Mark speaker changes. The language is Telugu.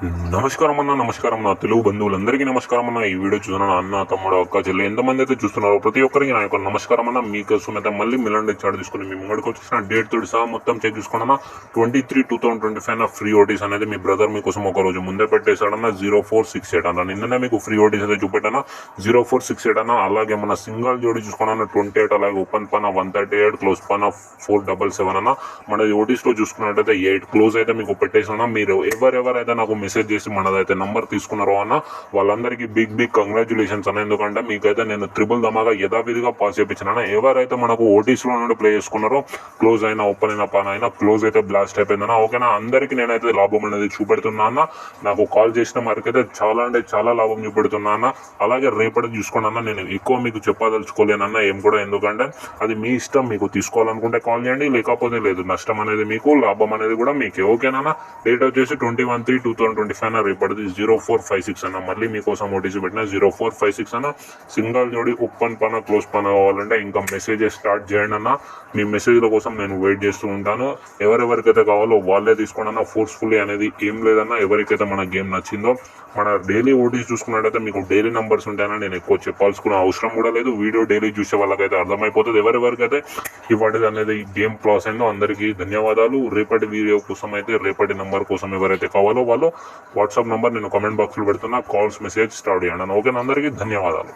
Speaker 1: నమస్కారం నా తెలుగు బంధువులందరికీ నమస్కారం అన్న. ఈ వీడియో చూసిన అన్న, తమ్ముడు, అక్క, చెల్లి ఎంతమంది అయితే చూస్తున్నారో ప్రతి ఒక్కరికి నా యొక్క నమస్కారం అన్న. మీకోసం అయితే మళ్ళీ మిలాండి చార్ట్ తీసుకుని మీ ముంగడికి వచ్చేసిన డేట్ తోటి సహా మొత్తం చెక్ చేసుకున్నా. 23/2025 ఫ్రీ ఓటీస్ అనేది మీ బ్రదర్ మీకోసం ఒక రోజు ముందే పెట్టేశాడన్న. 0468 అన్న. నిన్ననే మీకు ఫ్రీ ఓటీస్ అయితే చూపెట్టానా 0468 అన్న. అలాగే మన సింగల్ జోడి చూసుకున్నా 28, అలాగే ఓపెన్ పైన 138, క్లోజ్ పైన 477 అన్న. మన ఓటీస్ లో చూసుకున్నట్టయితే 8 క్లోజ్ అయితే మీకు పెట్టేసానా. మీరు ఎవరెవరైతే నాకు మెసేజ్ చేసి మనదైతే నంబర్ తీసుకున్నారో అన్న వాళ్ళందరికీ బిగ్ కంగ్రాచులేషన్స్ అన్న. ఎందుకంటే మీకైతే నేను త్రిబుల్ ధమాగా యథావిధిగా పాస్ చేయించిన. ఎవరైతే మనకు ఓటీస్ లో నుండి ప్లే చేసుకున్నారో క్లోజ్ అయినా ఓపెన్ అయినా పాన్ అయినా క్లోజ్ అయితే బ్లాస్ట్ అయిపోయిందన్న. ఓకేనా, అందరికీ నేనైతే లాభం అనేది చూపెడుతున్నా అన్న. నాకు కాల్ చేసిన మరికైతే చాలా అంటే చాలా లాభం చూపెడుతున్నా అన్న. అలాగే రేపటి చూసుకున్నా నేను ఎక్కువ మీకు చెప్పదలుచుకోలేనన్న ఏం కూడా, ఎందుకంటే అది మీ ఇష్టం. మీకు తీసుకోవాలనుకుంటే కాల్ చేయండి, లేకపోతే లేదు. నష్టం అనేది మీకు, లాభం అనేది కూడా మీకే. ఓకేనా, డేట్ వచ్చేసి 21/3/2025 రేపటిది 0456 అన్న. మళ్ళీ మీకోసం ఓటీసీ పెట్టిన 0456 అన్న. సింగల్ జోడి ఓపెన్ పన క్లోజ్ పన కావాలంటే ఇంకా మెసేజెస్ స్టార్ట్ చేయండి అన్న. మీ మెసేజ్ల కోసం నేను వెయిట్ చేస్తూ ఉంటాను. ఎవరెవరికైతే కావాలో వాళ్ళే తీసుకోండి అన్న. ఫోర్స్ఫుల్లీ అనేది ఏం లేదన్న. ఎవరికైతే మన గేమ్ నచ్చిందో, మన డైలీ ఓటీస్ చూసుకున్నట్టయితే మీకు డైలీ నంబర్స్ ఉంటాయని నేను ఎక్కువ చెప్పాల్సుకున్న అవసరం కూడా లేదు. వీడియో డైలీ చూసే వాళ్ళకైతే అర్థమైపోతుంది. ఎవరెవరికైతే ఇవాటిది అనేది గేమ్ క్లాస్ అయిందో అందరికీ ధన్యవాదాలు. రేపటి వీడియో కోసం అయితే, రేపటి నంబర్ కోసం ఎవరైతే కావాలో వాళ్ళు వాట్సాప్ నంబర్ నేను కామెంట్ బాక్స్లో పెడుతున్నా. కాల్స్ మెసేజ్ స్టార్ట్ చేయండి. ఓకేనా, అందరికీ ధన్యవాదాలు.